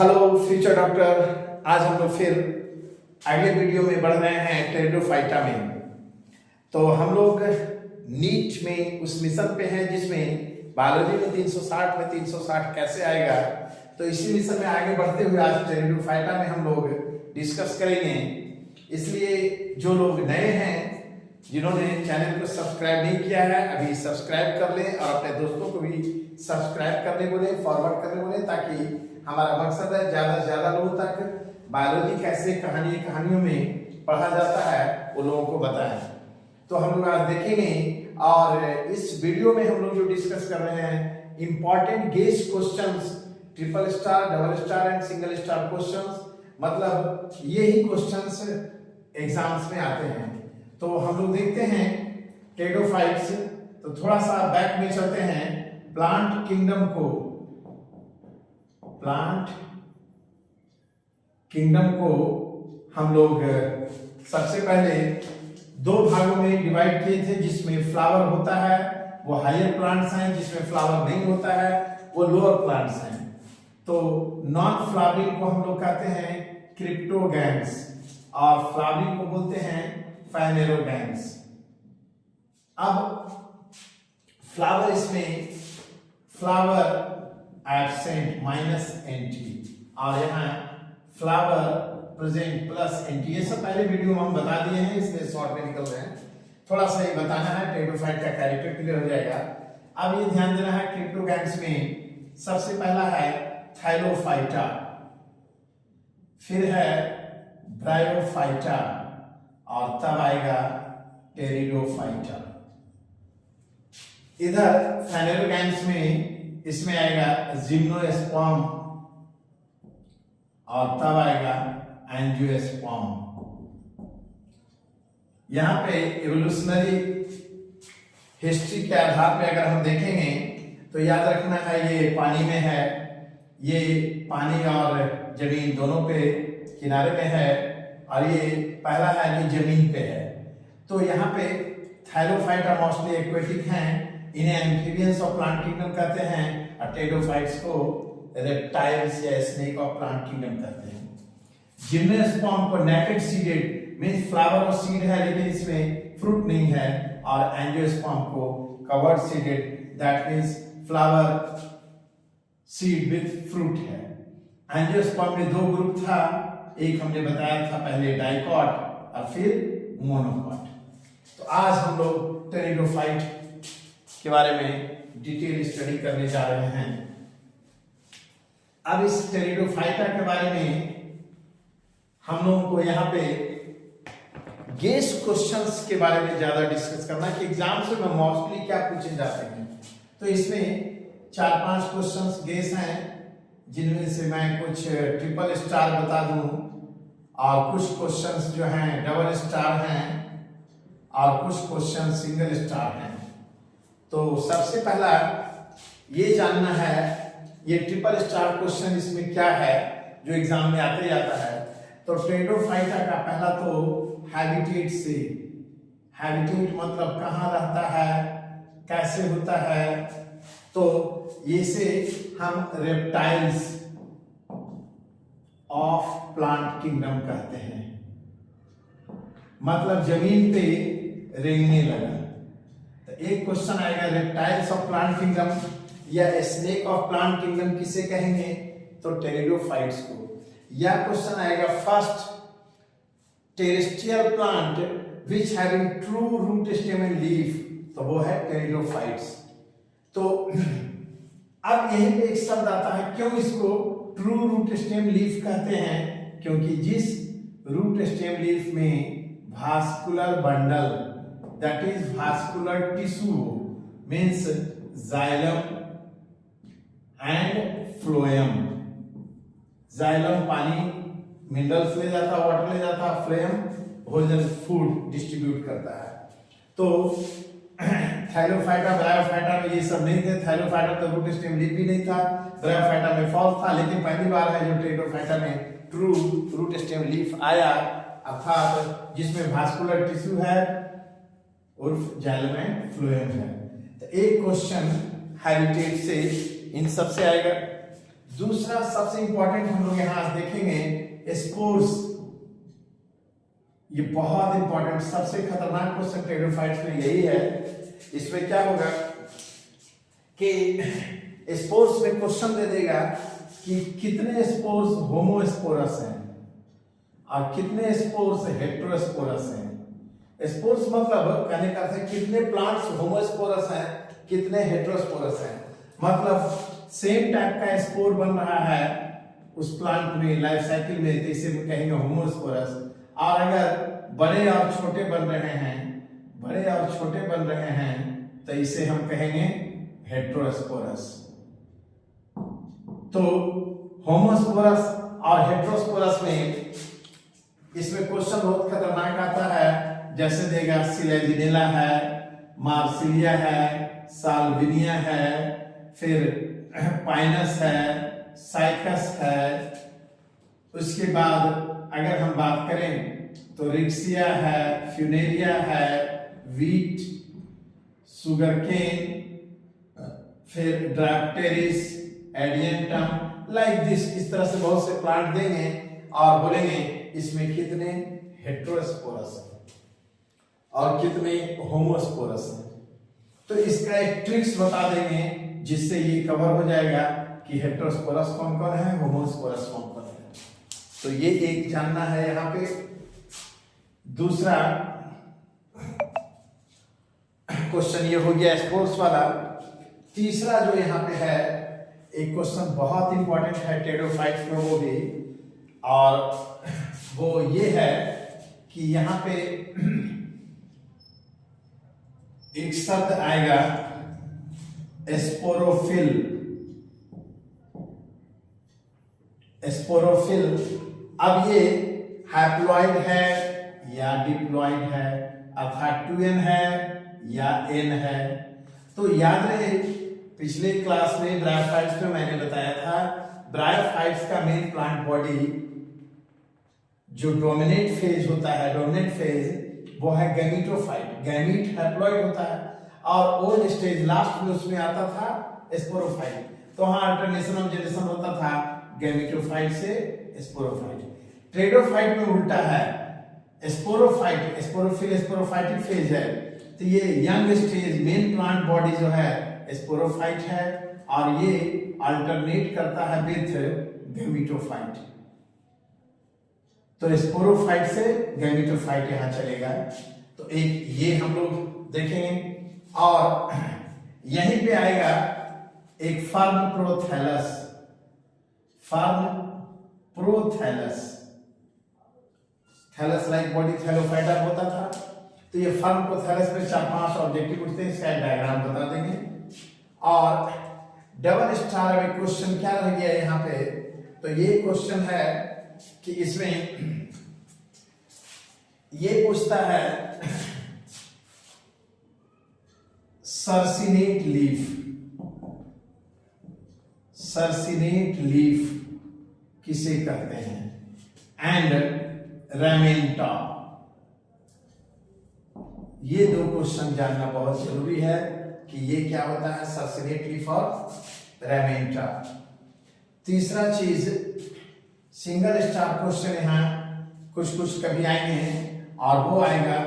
Hello future doctor. आज हम लोग फिर अगले वीडियो में बढ़ रहे हैं टेरिडोफाइटा में। तो हम लोग नीट में उस मिशन पे हैं जिसमें बायोलॉजी में 360 में 360 कैसे आएगा। तो इसी मिशन में आगे बढ़ते हुए आज टेरिडोफाइटा में हम लोग डिस्कस करेंगे। इसलिए जो लोग नए हैं, जिन्होंने चैनल को सब्सक्राइब नहीं किया है, अभी सब्सक्राइब कर लें और अपने दोस्तों को भी सब्सक्राइब करने बोले, फॉरवर्ड करने बोले, ताकि हमारा मकसद है ज्यादा से ज्यादा लोगों तक बायोलॉजी कैसे कहानियों में पढ़ा जाता है वो लोगों को बताएं। तो हम लोग आज देखेंगे और इस वीडियो में हम लोग जो डिस्कस कर रहे हैं important guess questions, triple star, double star and single star questions, मतलब यही क्वेश्चंस एग्जाम्स में आते हैं। तो हम लोग देखते हैं टेरिडोफाइट्स। तो थोड़ा सा बैक में चलते हैं। प्लांट किंगडम को हम लोग सबसे पहले दो भागों में डिवाइड किए थे, जिसमें फ्लावर होता है वो हायर प्लांट्स हैं, जिसमें फ्लावर नहीं होता है वो लोअर प्लांट्स हैं। तो नॉन फ्लावरिंग को हम लोग कहते हैं क्रिप्टोगैम्स और फ्लावरिंग को बोलते हैं फाइनेरोगैम्स। अब फ्लावर, इसमें फ्लावर एब्सेंट -NT और यहाँ फ्लावर प्रेजेंट +NT। ये सब पहले वीडियो में हम बता दिए हैं, इसलिए शॉर्ट में निकल रहे हैं। थोड़ा सा ये बताना है, टेरिडोफाइट का कैरेक्टर क्लियर हो जाएगा। अब ये ध्यान देना है, क्रिप्टोगैम्स में सबसे पहला है थाइलोफाइटा, फिर है ब्रायोफाइटा और तब आएगा टेरिडोफाइटा। इधर फाइनेरोगैम्स में इसमें आएगा जिम्नोस्पर्म और तब आएगा एंजियोस्पर्म। यहां पे इवोल्यूशनरी हिस्ट्री के आधार पे अगर हम देखेंगे तो याद रखना है, ये पानी में है, ये पानी और जमीन दोनों पे किनारे में है, और ये पहला है जो जमीन पे है। तो यहाँ पे थाइलोफाइटा मोस्टली एक्वेटिक हैं, इन्हें एम्फीबियंस ऑफ प्लांट किंगडम कहते हैं, और टेरिडोफाइट्स को रेप्टाइल्स या स्नेक ऑफ प्लांट किंगडम कहते हैं। जिम्नोस्पर्म को नेकेड सीडेड मींस फ्लावर और सीड है लेकिन इसमें फ्रूट नहीं है, और एंजियोस्पर्म को covered seeded that means flower seed with fruit है। एंजियोस्पर्म में दो ग्रुप था, एक हमने बताया था पहले डाइकॉट और फिर मोनोकॉट। तो आज हम लोग टेरिडोफाइट के बारे में डिटेल स्टडी करने जा रहे हैं। अब इस टेरिडोफाइटा के बारे में हम लोगों को यहाँ पे गेस क्वेश्चंस के बारे में ज्यादा डिस्कस करना है कि एग्जाम से में मोस्टली क्या पूछे जाते हैं। तो इसमें 4-5 क्वेश्चंस गेस हैं, जिनमें से मैं कुछ ट्रिपल स्टार बता दूं और कुछ क्वेश्चंस जो हैं डबल स्टार हैं और कुछ क्वेश्चन सिंगल स्टार हैं। तो सबसे पहला ये जानना है, ये ट्रिपल स्टार क्वेश्चन इसमें क्या है जो एग्जाम में आते जाता है। तो टेरिडोफाइटा का पहला तो हैबिटेट से, हैबिटेट मतलब कहाँ रहता है, कैसे होता है। तो ये से हम रेप्टाइल्स ऑफ प्लांट किंगडम कहते हैं, मतलब जमीन पे रेंगने लगा। तो एक क्वेश्चन आएगा रेप्टाइल्स ऑफ प्लांट किंगडम या स्नेक ऑफ प्लांट किंगडम किसे कहेंगे, तो टेरिडोफाइट्स को। या क्वेश्चन आएगा first terrestrial plant which having true root stem and leaf, तो वो है टेरिडोफाइट्स। तो अब यहीं पे एक शब्द आता है, क्यों इसको ट्रू रूट स्टेम लीफ कहते हैं, क्योंकि जिस रूट स्टेम लीफ में vascular bundle that is vascular tissue means xylem and phloem. Xylem पानी मिनरल्स ले जाता, वाटर ले जाता, फ्लोएम भोजन फूड डिस्ट्रीब्यूट करता है। तो थाइलोफाइटा ब्रायोफाइटा में ये सब नहीं थे। थाइलोफाइटा तो रूट स्टेम लीफ भी नहीं था, ब्रायोफाइटा में फॉल्स था, लेकिन पहली बार है जो टेरिडोफाइटा में ट्रू रूट स्टेम लीफ आया, अर्थात जिसमें भास्कुलर टिश्यू है उर्फ जाइलम एंड फ्लोएम है। तो एक क्वेश्चन हैबिटेट से इन सब से आएगा। दूसरा सबसे इंपॉर्टेंट हम लोग यहां देखेंगे स्पोर्स। ये बहुत इंपॉर्टेंट, सबसे खतरनाक क्वेश्चन टेरिडोफाइट्स में यही है। इसमें क्या होगा कि स्पोर्स में क्वेश्चन दे देगा कि कितने स्पोर्स होमोस्पोरस हैं और कितने स्पोर्स हेटेरोस्पोरस हैं। स्पोर्स मतलब कहने का अर्थ है कितने प्लांट्स होमोस्पोरस हैं, कितने हेटेरोस्पोरस हैं। मतलब सेम टाइप का स्पोर बन रहा है उस प्लांट में लाइफ साइकिल में, तो इसे कहेंगे होमोस्पोरस। और अगर बड़े और छोटे बन रहे हैं, बड़े और छोटे बन रहे हैं, तो इसे हम कहेंगे हेटेरोस्पोरस। तो होमोस्पोरस और हेटेरोस्पोरस में इसमें क्वेश्चन बहुत खतरनाक आता है। जैसे देगा सिलेजिनेला है, मार्सिलिया है, साल्विनिया है, फिर पाइनस है, साइकस है। उसके बाद अगर हम बात करें तो रिक्सिया है, फ्यूनेरिया है, वीट, सुगरकेन, फिर ड्राफ्टेरिस, एडियंटम, लाइक दिस। इस तरह से बहुत से प्लांट देंगे और बोलेंगे इसमें कितने हेटेरोस्पोरस हैं और कितने होमोस्पोरस हैं। तो इसका एक ट्रिक्स बता देंगे जिससे ये कवर हो जाएगा कि हेटेरोस्पोरस कौन कौन है, होमोस्पोरस कौन कौन है। तो ये एक जानना है यहाँ पे। दूसरा क्वेश्चन ये हो गया स्पोर्स वाला। तीसरा जो यहाँ पे है एक क्वेश्चन बहुत इंपॉर्टेंट है टेरिडोफाइट्स में वो भी, और वो ये है कि यहाँ पे एक शब्द आएगा स्पोरोफिल। स्पोरोफिल, अब ये हैप्लॉइड है या डिप्लॉइड है, अर्थात 2n है या n है। तो याद रहे पिछले क्लास में ब्रायोफाइट्स में मैंने बताया था, ब्रायोफाइट्स का मेन प्लांट बॉडी जो डोमिनेट फेज होता है, डोमिनेट फेज वो है गैमीटोफाइट। गैमीट हैप्लॉइड होता है और ओल्ड स्टेज लास्ट में उसमें आता था स्पोरोफाइट। तो हाँ अल्टरनेशन ऑफ जनरेशन होता था गैमीटोफाइट से स्पोरोफाइट। टेरिडोफाइट में उल्टा है, स्पोरोफाइट, स्पोरोफिल स्पोरोफाइटिक फेज है। तो ये young stage main plant body जो है स्पोरोफाइट है और ये अल्टरनेट करता है विथ गैमीटोफाइट। तो स्पोरोफाइट से गैमीटोफाइट यहां चलेगा। तो एक ये हम लोग देखेंगे और यहीं पे आएगा एक fern prothallus. Fern prothallus, thallus like body thallophyta होता था। तो ये फर्म प्रोथैलस में 4-5 ऑब्जेक्टिव उठते हैं, इसका डायग्राम बता देंगे। और डबल स्टार में क्वेश्चन क्या रह गया यहाँ पे, तो ये क्वेश्चन है कि इसमें ये पूछता है सर्सिनेट लीफ। सर्सिनेट लीफ किसे कहते हैं, एंड रेमेंटा। ये दो क्वेश्चन जानना बहुत जरूरी है कि ये क्या होता है, सर्सिनेट लीफ और रेमेंटा। तीसरा चीज सिंगल स्टार क्वेश्चन यहां कुछ कुछ कभी आएंगे और वो आएगा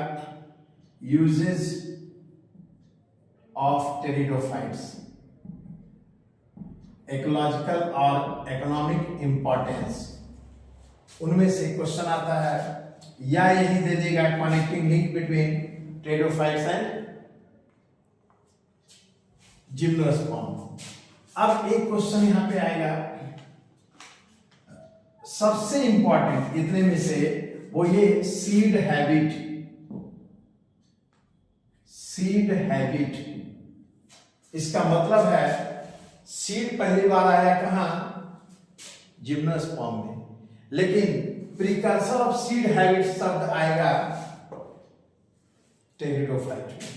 यूजेस ऑफ टेरिडोफाइट्स, इकोलॉजिकल और इकोनॉमिक इंपॉर्टेंस। उनमें से क्वेश्चन आता है या यही दे देगा connecting link between pteridophytes and gymnosperm. अब एक क्वेश्चन यहां पे आएगा सबसे इंपॉर्टेंट इतने में से, वो ये सीड हैबिट। सीड हैबिट इसका मतलब है सीड पहली बार आया कहां, जिम्नोस्पर्म में, लेकिन प्रिकर्सर ऑफ सीड हैबिट शब्द आएगा टेरिडोफाइट में।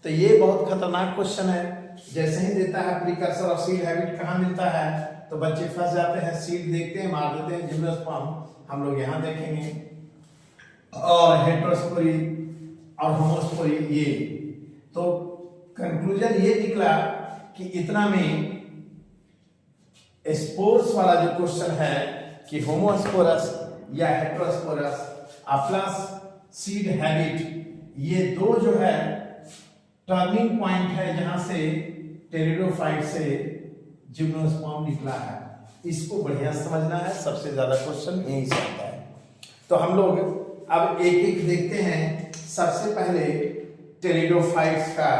तो ये बहुत खतरनाक क्वेश्चन है। जैसे ही देता है प्रिकर्सर ऑफ सीड हैबिट कहां मिलता है, तो बच्चे फंस जाते हैं, सीड देखते हैं मार देते हैं, जिम्नोस्पर्म हम लोग यहां देखेंगे, और हेटेरोस्पोरी और होमोस्पोरी ये। तो कंक्लूजन ये निकला कि इतना में स्पोर्स वाला जो क्वेश्चन है कि होमोस्पोरस या हेटेरोस्पोरस प्लस सीड हैबिट, ये दो जो है टर्निंग पॉइंट है जहां से टेरिडोफाइट से जिम्नोस्पर्म निकला है। इसको बढ़िया समझना है, सबसे ज्यादा क्वेश्चन यही से आता है। तो हम लोग अब एक एक देखते हैं। सबसे पहले टेरिडोफाइट्स का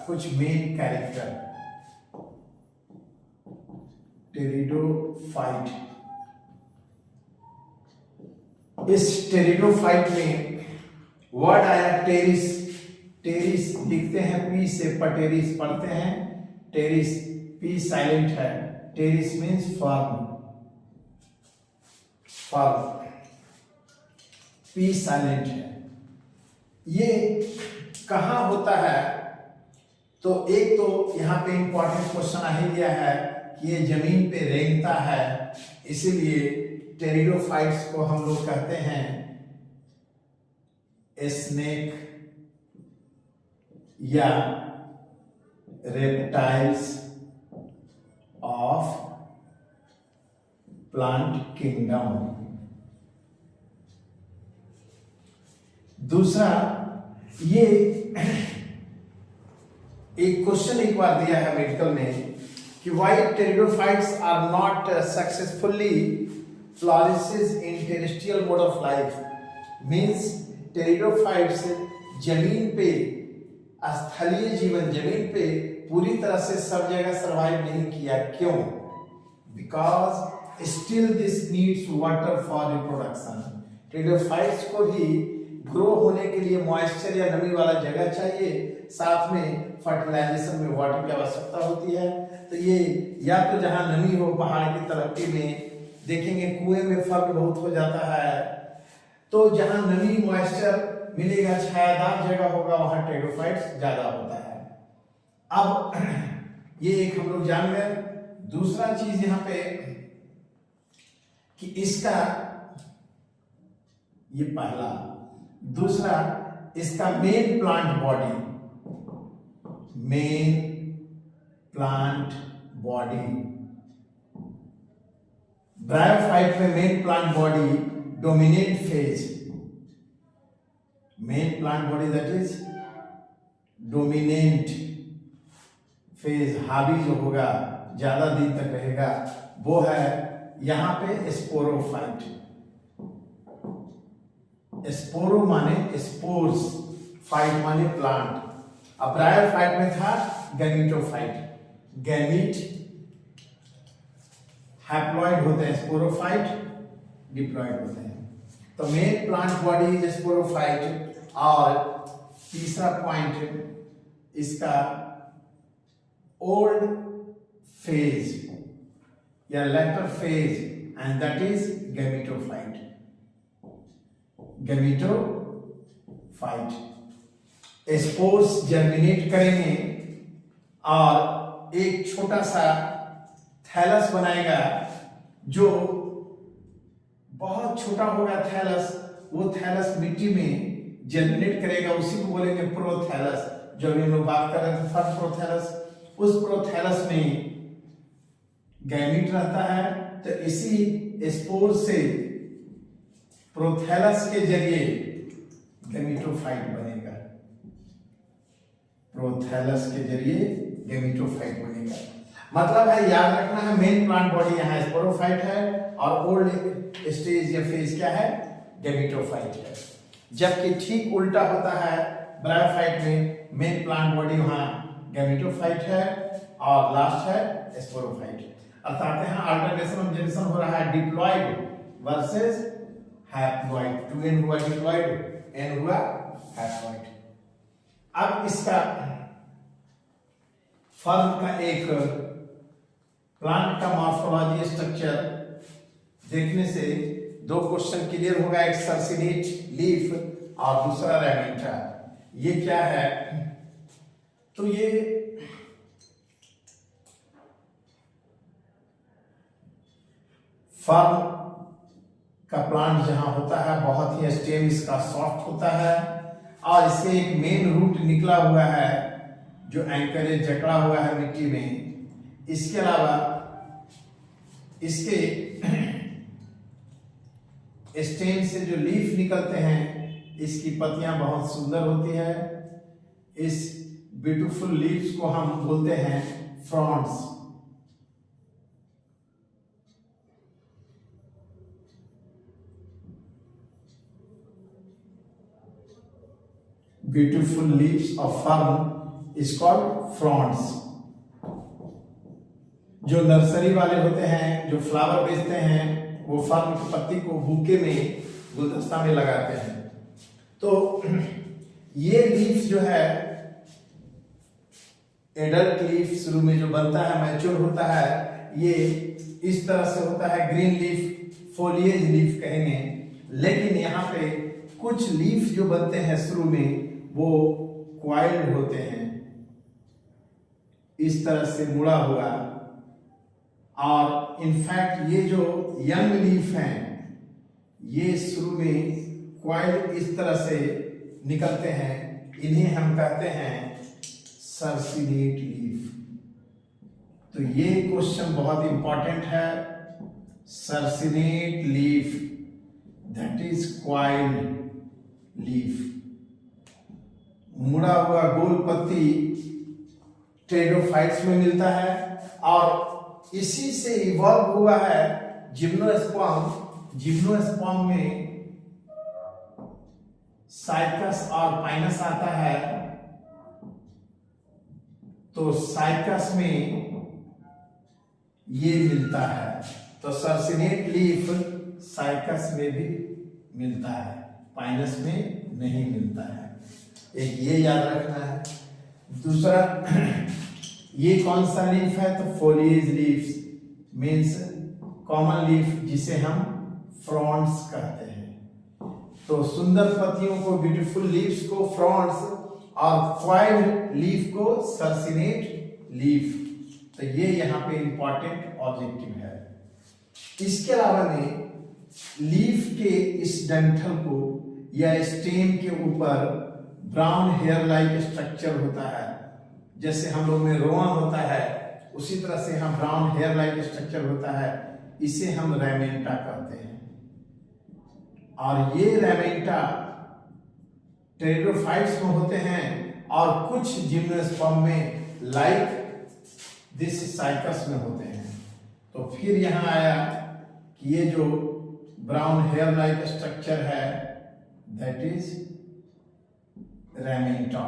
कुछ मेन कैरेक्टर। टेरिडोफाइट, इस टेरिडोफाइट में वर्ड आया टेरिस। टेरिस लिखते हैं पी से, पटेरिस पढ़ते हैं, टेरिस पी साइलेंट है। Pteris means fern, fern, P silent है। ये कहां होता है? तो एक तो यहां पे इंपॉर्टेंट क्वेश्चन आ ही गया है कि ये जमीन पे रेंगता है, इसीलिए टेरिडोफाइट्स को हम लोग कहते हैं स्नेक या रेप्टाइल्स ऑफ प्लांट किंगडम। दूसरा, ये एक क्वेश्चन एक बार दिया है मेडिकल में कि why pteridophytes are not successfully flourishes in terrestrial mode of life. Means pteridophytes जमीन पे, स्थलीय जीवन, जमीन पे पूरी तरह से सब जगह सरवाइव नहीं किया। क्यों? Because still this needs water for reproduction. Pteridophytes को भी ग्रो होने के लिए मॉइस्चर या नमी वाला जगह चाहिए, साथ में फर्टिलाइजेशन में वाटर की आवश्यकता होती है। तो ये या तो जहां नमी हो, पहाड़ की तरक्की में देखेंगे कुएं में फर्क बहुत हो जाता है, तो जहां नमी मॉइस्चर मिलेगा, छायादार जगह होगा, वहां टेरिडोफाइट्स ज्यादा होता है। अब ये एक हम लोग जान गए। दूसरा चीज यहां पे कि इसका, ये पहला, दूसरा इसका main plant body, main plant body, bryophyte में main plant body dominant phase, main plant body that is dominant phase, हावी जो होगा, ज्यादा दिन तक रहेगा, वो है यहां पे स्पोरोफाइट। स्पोरो माने स्पोर्स, फाइट माने प्लांट। अब ब्रायोफाइट में था गैमीटोफाइट, गैमीट हैप्लॉइड होते हैं, स्पोरोफाइट डिप्लॉइड होते हैं। तो main plant body is sporophyte. और तीसरा पॉइंट इसका ओल्ड फेज या later phase, and that is gametophyte, gametophyte. Spores germinate करेंगे और एक छोटा सा थैलस बनाएगा, जो बहुत छोटा होगा थैलस, वो थैलस मिट्टी में जर्मिनेट करेगा, उसी को बोलेंगे प्रोथैलस। जो अभी हम लोग बात कर रहे थे फर्स्ट प्रोथैलस, उस प्रोथैलस में गैमीट रहता है। तो इसी स्पोर से प्रोथैलस के जरिए गैमीटोफाइट बनेगा, प्रोथैलस के जरिए गैमीटोफाइट बनेगा। मतलब है, याद रखना है, मेन प्लांट बॉडी यहाँ स्पोरोफाइट है और ओल्ड स्टेज या फेज क्या है? गैमीटोफाइट है। जबकि ठीक उल्टा होता है ब्रायोफाइट में, मेन प्लांट बॉडी वहां गैमीटोफाइट है और लास्ट है स्पोरोफाइट। अर्थात यहाँ अल्टरनेशन ऑफ जेनेरेशन हो रहा है, डिप्लॉइड वर्सेस हैप्लॉइड। 2n हुआ डिप्लॉइड, n हुआ हैप्लॉइड। अब इसका फर्म का एक प्लांट का मॉर्फोलॉजी स्ट्रक्चर देखने से दो क्वेश्चन क्लियर होगा, एक सर्सिनेट लीफ और दूसरा रेमिटा। ये क्या है? तो ये फर्म का प्लांट जहां होता है, बहुत ही स्टेम इसका सॉफ्ट होता है और इससे एक मेन रूट निकला हुआ है जो एंकरेज जकड़ा हुआ है मिट्टी में। इसके अलावा इसके स्टेम से जो लीफ निकलते हैं, इसकी पत्तियां बहुत सुंदर होती है। इस ब्यूटीफुल लीव्स को हम बोलते हैं fronds. Beautiful leaves of fern is called fronds. जो नर्सरी वाले होते हैं, जो फ्लावर बेचते हैं, वो फर्न की पत्ती को बुके में, गुलदस्ता में लगाते हैं। तो ये लीफ जो है, एडल्ट लीफ शुरू में जो बनता है, मैच्योर होता है, ये इस तरह से होता है। ग्रीन लीफ, फोलिएज लीफ कहेंगे। लेकिन यहाँ पे कुछ लीफ जो बनते हैं शुरू में, वो क्वाइल्ड होते हैं, इस तरह से मुड़ा हुआ। और इनफैक्ट ये जो यंग लीफ हैं, ये शुरू में क्वाइल्ड इस तरह से निकलते हैं। इन्हें हम कहते हैं सर्सिनेट लीफ। तो ये क्वेश्चन बहुत इंपॉर्टेंट है। Circinate leaf, that is coiled leaf. मुड़ा हुआ गोल पत्ती टेरिडोफाइट्स में मिलता है और इसी से इवॉल्व हुआ है जिम्नोस्पर्म। जिम्नोस्पर्म में साइकस और पाइनस आता है। तो साइकस में ये मिलता है। तो सर्सिनेट लीफ साइकस में भी मिलता है, पाइनस में नहीं मिलता है। एक ये याद रखना है। दूसरा, ये कौन सा लीफ है? तो foliage leaf means common leaf, जिसे हम फ्रॉन्ड्स कहते हैं। तो सुंदर पत्तियों को, ब्यूटीफुल लीव्स को फ्रॉन्ड्स और क्वाइल्ड लीफ को सर्सिनेट लीफ। तो ये यहाँ पे इंपॉर्टेंट ऑब्जेक्टिव है। इसके अलावा में लीफ के इस डंठल को या स्टेम के ऊपर ब्राउन हेयर लाइक स्ट्रक्चर होता है। जैसे हम लोग में रोआ होता है, उसी तरह से यहाँ ब्राउन हेयर लाइक स्ट्रक्चर होता है। इसे हम रेमेंटा कहते हैं। और ये रेमेंटा टेरिडोफाइट्स में होते हैं और कुछ जिम्नोस्पर्म में लाइक दिस साइकस में होते हैं। तो फिर यहाँ आया कि ये जो ब्राउन हेयर लाइक स्ट्रक्चर है, that is ramenta.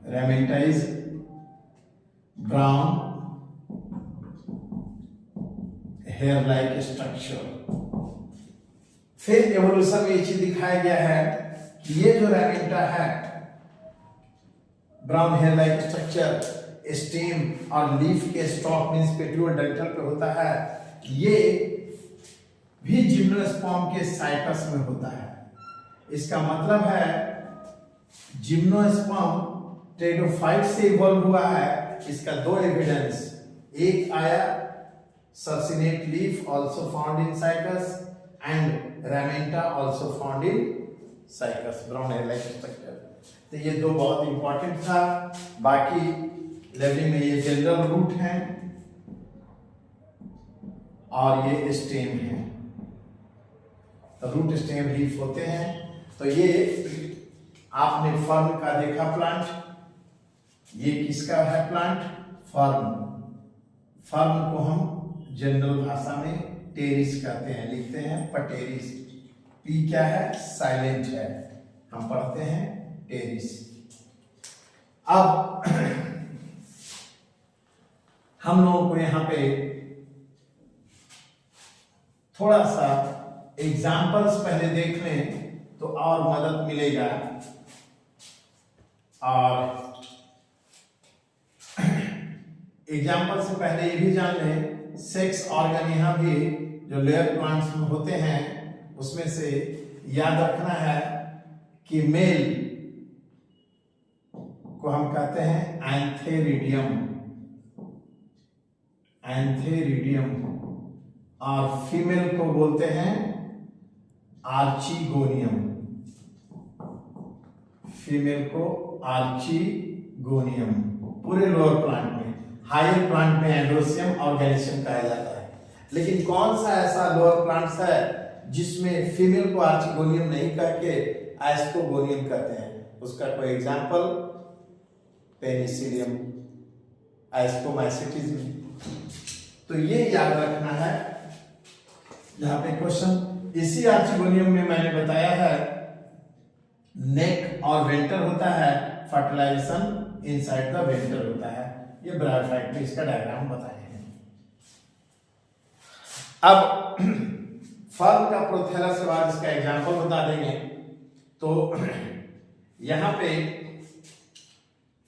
Ramenta is brown hair like structure. फिर एवोल्यूशन में ये चीज दिखाया गया है कि ये जो रेमेंटा है, brown hair like structure stem और लीफ के स्टॉक मींस पेट्यूल डंठल पे होता है, ये भी जिम्नोस्पर्म के साइकस में होता है। इसका मतलब है जिम्नोस्पर्म टेरिडोफाइट से इवॉल्व हुआ है। इसका दो एविडेंस, एक आया circinate leaf also found in cycas and ramenta also found in cycas, brown hair like structure. तो ये दो बहुत इंपॉर्टेंट था। बाकी लेवलिंग में ये जनरल रूट है और ये स्टेम है। तो रूट स्टेम लीफ होते हैं। तो ये आपने फर्न का देखा प्लांट, ये किसका है प्लांट? फर्न। फर्न को हम जनरल भाषा में टेरिस कहते हैं, लिखते हैं पटेरिस। पी क्या है? साइलेंट है, हम पढ़ते हैं टेरिस। अब हम लोगों को यहां पे थोड़ा सा एग्जाम्पल्स पहले देख लें तो और मदद मिलेगा। और एग्जाम्पल से पहले ये भी जान लें, सेक्स ऑर्गन यहाँ भी जो लेयर प्लांट्स में होते हैं उसमें से याद रखना है कि मेल को हम कहते हैं एंथेरिडियम, एंथेरिडियम, और फीमेल को बोलते हैं आर्चिगोनियम, फीमेल को आर्चिगोनियम, पूरे लोअर प्लांट में। हायर प्लांट में एंड्रोसियम और गैनेशियम कहा जाता है। लेकिन कौन सा ऐसा लोअर प्लांट्स है जिसमें फीमेल को आर्चिगोनियम नहीं कह के एस्ट्रोगोनियम कहते हैं? उसका कोई एग्जांपल पेनिसिलियम, एस्ट्रोमाइसिटिस में। तो ये याद रखना है यहाँ पे क्वेश्चन। इसी आर्चिगोनियम में मैंने बताया है नेक और वेंटर होता है, फर्टिलाइजेशन इनसाइड द वेंटर होता है। ये ब्रायोफाइट में इसका डायग्राम बताए हैं। अब फर्न का प्रोथेलस के बाद इसका एग्जांपल बता देंगे। तो यहाँ पे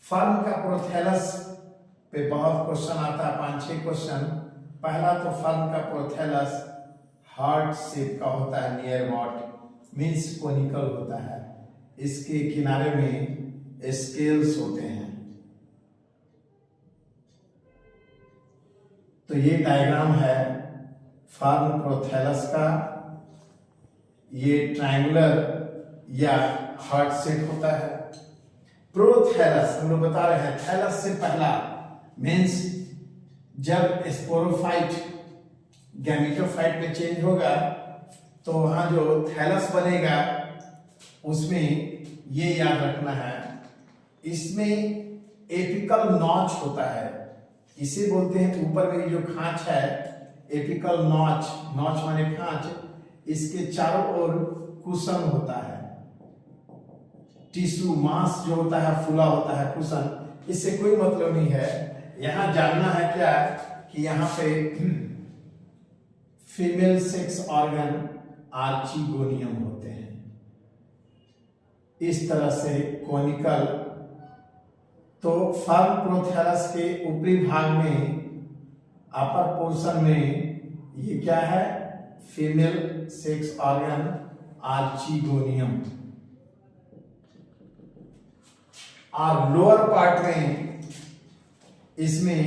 फर्न का प्रोथेलस पे बहुत क्वेश्चन आता है, 5-6 क्वेश्चन। पहला तो फर्न का प्रोथेलस हार्ट शेप का होता है, नियर वॉट मीन्स कोनिकल होता है। इसके किनारे में स्केल्स होते हैं। तो ये डायग्राम है फर्न प्रोथेलस का। ये ट्रायंगुलर या हार्ट शेप होता है। प्रोथेलस हम लोग बता रहे हैं, थैलस से पहला मीन्स जब स्पोरोफाइट गैमेटोफाइट में चेंज होगा तो वहां जो थैलस बनेगा उसमें ये याद रखना है, इसमें एपिकल नॉच होता है। इसे बोलते हैं, ऊपर में जो खांच है एपिकल नॉच, नॉच माने खांच, इसके चारों ओर कुशन होता है। टिश्यू मांस जो होता है फूला होता है, कुशन। इससे कोई मतलब नहीं है। यहां जानना है क्या कि यहाँ पे फीमेल सेक्स ऑर्गन आर्चिगोनियम होते हैं। इस तरह से कोनिकल। तो फर्न प्रोथेलस के ऊपरी भाग में अपर पोर्शन में ये क्या है? Female sex organ archegonium. और लोअर पार्ट में इसमें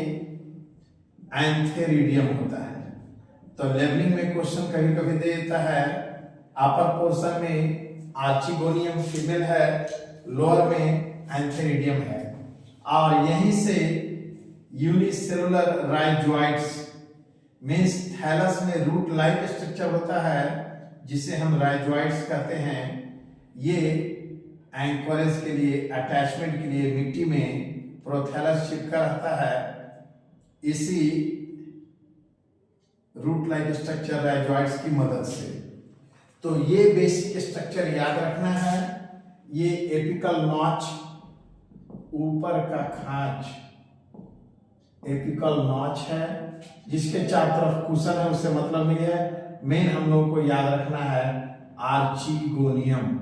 एंथेरिडियम होता है। तो लेवलिंग में क्वेश्चन कभी कभी दे देता है, अपर पोर्शन में आर्चिगोनियम फीमेल है, लोअर में एंथेरिडियम है। और यहीं से यूनिसेलुलर राइजोइड्स मीन्स थैलस में रूट लाइक स्ट्रक्चर होता है जिसे हम राइजोइड्स कहते हैं। ये एंकोरेज के लिए, अटैचमेंट के लिए मिट्टी में प्रोथेलस चिपका रहता है। इसी रूट लाइक स्ट्रक्चर राइजोइड्स की मदद से। तो ये बेसिक स्ट्रक्चर याद रखना है। ये एपिकल नॉच, ऊपर का खांच एपिकल नॉच है जिसके चारों तरफ कुशन है, उससे मतलब नहीं है। मेन हम लोग को याद रखना है आर्चिगोनियम।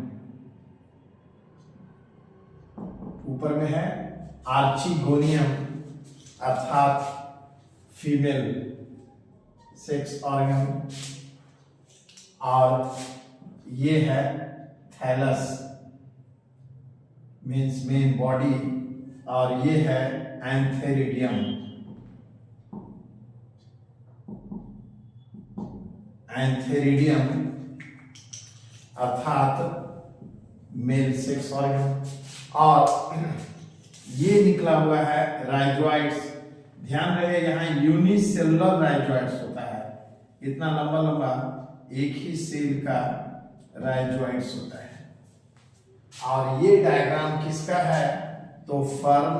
ऊपर में है आर्चिगोनियम अर्थात फीमेल सेक्स ऑर्गन, और ये है थैलस मीन्स मेन बॉडी, और ये है एंथेरिडियम। एंथेरिडियम अर्थात मेल सेक्स ऑर्गन। और ये निकला हुआ है राइजोइड्स। ध्यान रहे यहाँ यूनिसेलुलर राइजोइड्स होता है। इतना लंबा लंबा एक ही सेल का राइजोइड्स होता है। और ये डायग्राम किसका है? तो फर्न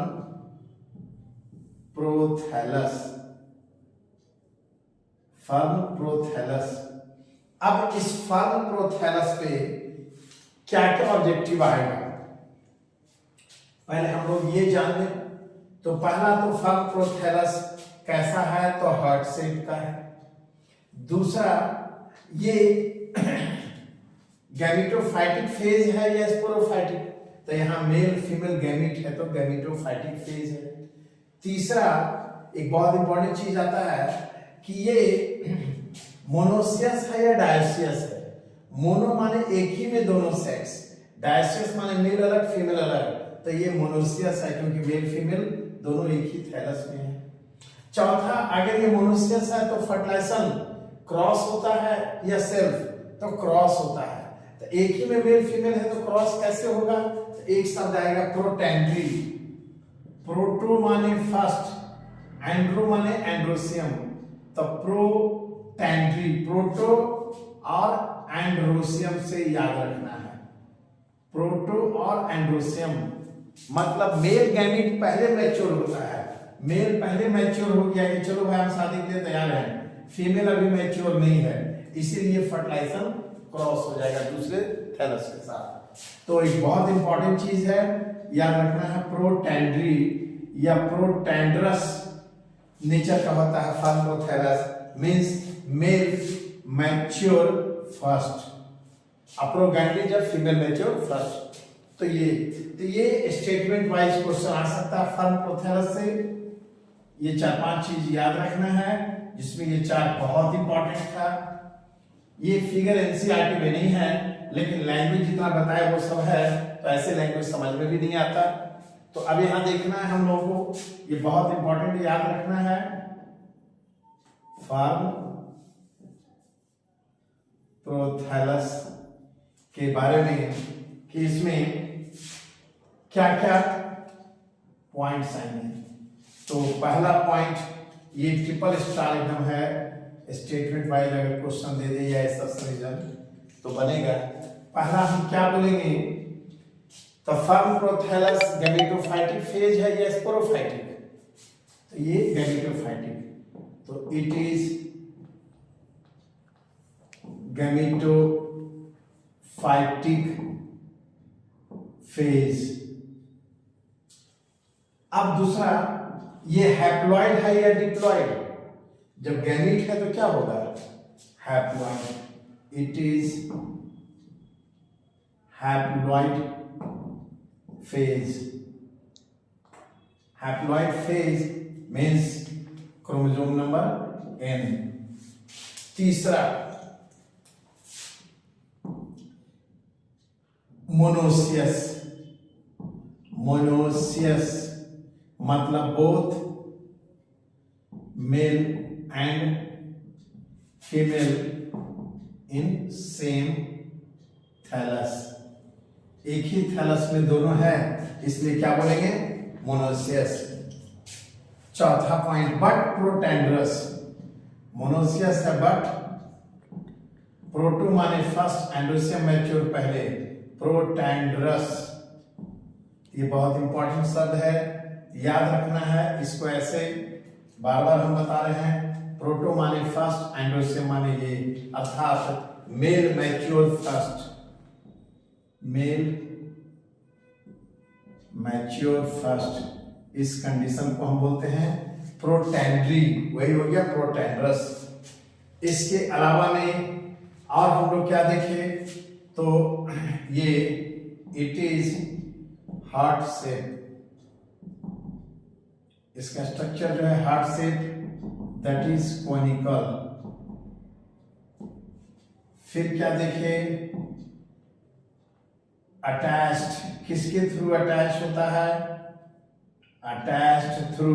प्रोथेलस। Fern prothallus. अब इस फर्न प्रोथेलस पे क्या क्या ऑब्जेक्टिव आएगा पहले हम लोग ये जान लें। तो पहला तो फर्न प्रोथेलस कैसा है? तो हार्ट शेप का है। दूसरा, ये गैमेटोफाइटिक फेज है या स्पोरोफाइटिक? तो यहाँ मेल फीमेल गैमेट है तो गैमेटोफाइटिक फेज है। तीसरा, एक बहुत इंपॉर्टेंट चीज आता है कि ये मोनोसियस है या डायोसियस है। मोनो माने एक ही में दोनों सेक्स, डायोसियस माने मेल अलग फीमेल अलग। तो ये मोनोसियस है क्योंकि मेल फीमेल दोनों एक ही थैलस में है। चौथा, अगर ये मोनोसियस है तो फर्टिलाइजेशन क्रॉस होता है या सेल्फ? तो क्रॉस होता है। तो एक ही में मेल फीमेल है तो क्रॉस कैसे होगा? तो एक शब्द आएगा प्रोटेंड्री। प्रोटो माने फर्स्ट, एंड्रो माने एंड्रोसियम, तो प्रोटैंड्री, प्रोटो और एंड्रोसियम से याद रखना है। प्रोटो और एंड्रोसियम मतलब मेल गैमीट पहले मैच्योर होता है, मेल पहले मैच्योर हो गया कि चलो भाई हम शादी के लिए तैयार हैं, फीमेल अभी मैच्योर नहीं है, इसीलिए फर्टिलाइजेशन क्रॉस हो जाएगा दूसरे थैलस के साथ। तो एक बहुत इंपॉर्टेंट चीज है, याद रखना है, प्रोटैंड्री या प्रोटैंड्रस नेचर का होता है फर्मोथैलस, मींस मेल मैच्योर फर्स्ट, अप्रोगैंडी जब फीमेल मैच्योर फर्स्ट। तो ये स्टेटमेंट वाइज क्वेश्चन आ सकता है फर्मोथैलस से। ये 4-5 चीज याद रखना है, जिसमें ये 4 बहुत इंपॉर्टेंट था। ये फिगर एनसीईआरटी में नहीं है, लेकिन लैंग्वेज जितना बताया वो सब है, तो ऐसे लैंग्वेज समझ में भी नहीं आता। तो अब यहां देखना है हम लोगों को, ये बहुत इंपॉर्टेंट याद रखना है, फर्म प्रोथैलस के बारे में कि इसमें क्या क्या पॉइंट्स आएंगे। तो पहला पॉइंट ये ट्रिपल स्टार एकदम है, स्टेटमेंट वाइज अगर क्वेश्चन दे दे या ऐसा रीजन तो बनेगा। पहला हम क्या बोलेंगे, तो फर्म प्रोथैलस गैमेटोफाइटिक फेज है या स्पोरोफाइटिक, तो ये गैमेटोफाइटिक, तो इट इज गैमेटोफाइटिक फेज। अब दूसरा, ये हैप्लॉइड है या डिप्लॉइड, जब गैमीट है तो क्या होगा, haploid, it is haploid phase. Haploid phase means chromosome number n। तीसरा, मोनोसियस, मोनोसियस मतलब both male and female in same thallus, एक ही थैलस में दोनों है, इसलिए क्या बोलेंगे, मोनोसियस। चौथा पॉइंट, बट प्रोटैंड्रस, मोनोसियस है बट, प्रोटो माने फर्स्ट, एंड्रोसियम मैच्योर पहले, प्रोटैंड्रस, ये बहुत इंपॉर्टेंट शब्द है, याद रखना है इसको, ऐसे बार बार हम बता रहे हैं। प्रोटो माने फर्स्ट, एंड्रोसियम माने ये, अर्थात male mature first, male mature first, इस कंडीशन को हम बोलते हैं प्रोटैंड्री, वही हो गया प्रोटैंड्रस। इसके अलावा में और हम लोग क्या देखें, तो ये इट इज हार्ट शेप, इसका स्ट्रक्चर जो है heart shape, that is conical. फिर क्या देखें, अटैच्ड, किसके थ्रू अटैच होता है, attached through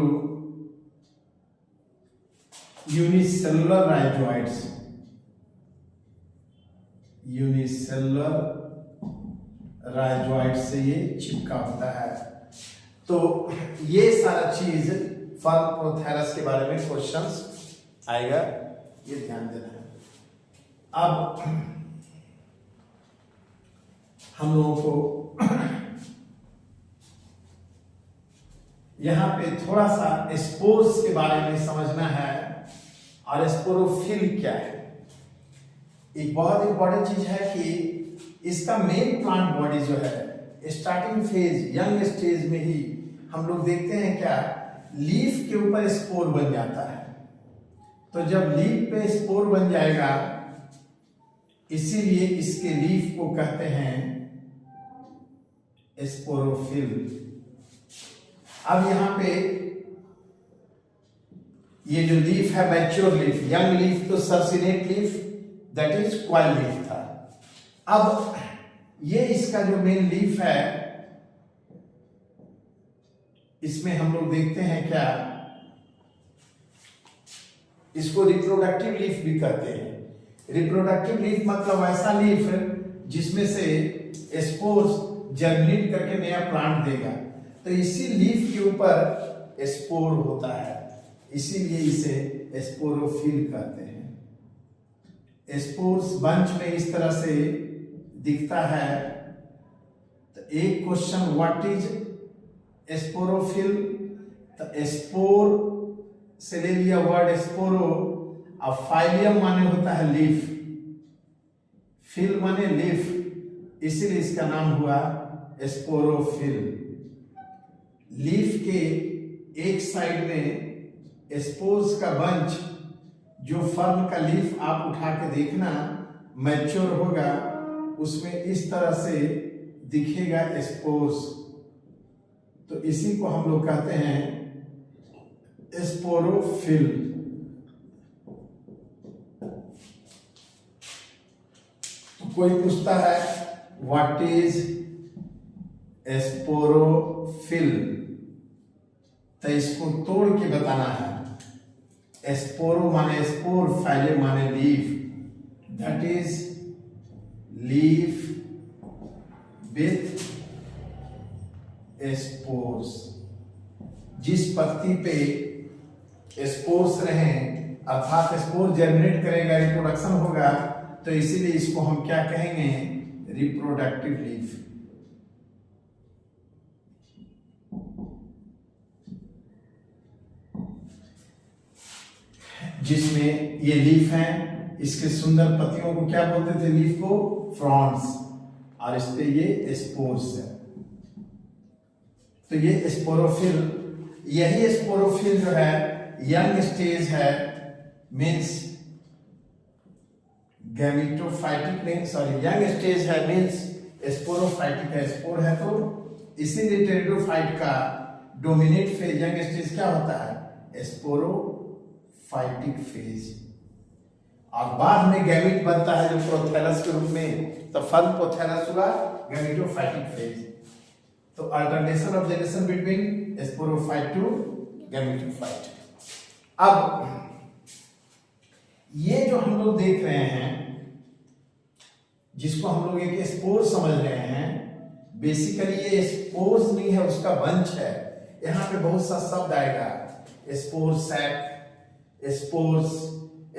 unicellular rhizoids, unicellular rhizoid से ये चिपका होता है। तो ये सारा चीज फर्म प्रोथैलस के बारे में क्वेश्चंस आएगा, ये ध्यान देना है। अब हम लोगों को यहां पे थोड़ा सा स्पोर्स के बारे में समझना है, और स्पोरोफिल क्या है। एक बहुत इंपॉर्टेंट चीज है कि इसका मेन प्लांट बॉडी जो है, स्टार्टिंग फेज यंग स्टेज में ही हम लोग देखते हैं क्या, लीफ के ऊपर स्पोर बन जाता है। तो जब लीफ पे स्पोर बन जाएगा, इसीलिए इसके लीफ को कहते हैं स्पोरोफिल। अब यहां पे ये जो लीफ है मैच्योर लीफ, यंग लीफ तो circinate leaf, that is coil leaf था। अब ये इसका जो मेन लीफ है, इसमें हम लोग देखते हैं क्या, इसको रिप्रोडक्टिव लीफ भी कहते हैं। रिप्रोडक्टिव लीफ मतलब ऐसा लीफ जिसमें से स्पोर्स जर्मिनेट करके नया प्लांट देगा। तो इसी लीफ के ऊपर स्पोर होता है, इसीलिए इसे स्पोरोफिल कहते हैं। स्पोर्स बंच में इस तरह से दिखता है। तो एक क्वेश्चन, व्हाट इज स्पोरोफिल? तो स्पोर से ले लिया वर्ड स्पोरो, अब फाइलियम माने होता है लीफ, फिल माने लीफ, इसीलिए इसका नाम हुआ स्पोरोफिल। लीफ के एक साइड में स्पोर्स का बंच, जो फर्न का लीफ आप उठा के देखना मैच्योर होगा, उसमें इस तरह से दिखेगा स्पोर्स। तो इसी को हम लोग कहते हैं स्पोरोफिल। तो कोई पूछता है व्हाट इज स्पोरोफिल, तो इसको तोड़ के बताना है। स्पोरो माने स्पोर, फाइलम माने leaf, that is leaf with spores. जिस पत्ती पे स्पोर्स रहें, अर्थात स्पोर जर्मिनेट करेगा, रिप्रोडक्शन होगा, तो इसीलिए इसको हम क्या कहेंगे? Reproductive leaf. जिसमें ये लीफ हैं, इसके सुंदर पत्तियों को क्या बोलते थे? लीफ को फ्रॉन्ट्स, और इस पे ये स्पोर्स है। तो ये स्पोरोफिल, यही स्पोरोफिल जो है यंग स्टेज है, मीन्स गैमेटोफाइटिक नहीं, सॉरी यंग स्टेज है मीन्स स्पोरोफाइटिक है। स्पोर है तो इसीलिए टेरिडोफाइट का डोमिनेट फेज यंग स्टेज क्या होता है? Sporophytic phase. और बाद में गैमेट बनता है जो प्रोथैलस के रूप में, तो फर्न प्रोथैलस हुआ गैमेटोफाइटिक फेज। तो alternation of generation between sporophyte to gametophyte. अब ये जो हम लोग देख रहे हैं, जिसको हम लोग एक स्पोर समझ रहे हैं, बेसिकली ये स्पोर्स नहीं है, उसका बंच है। यहाँ पे बहुत सा शब्द आएगा, spore sac, spores,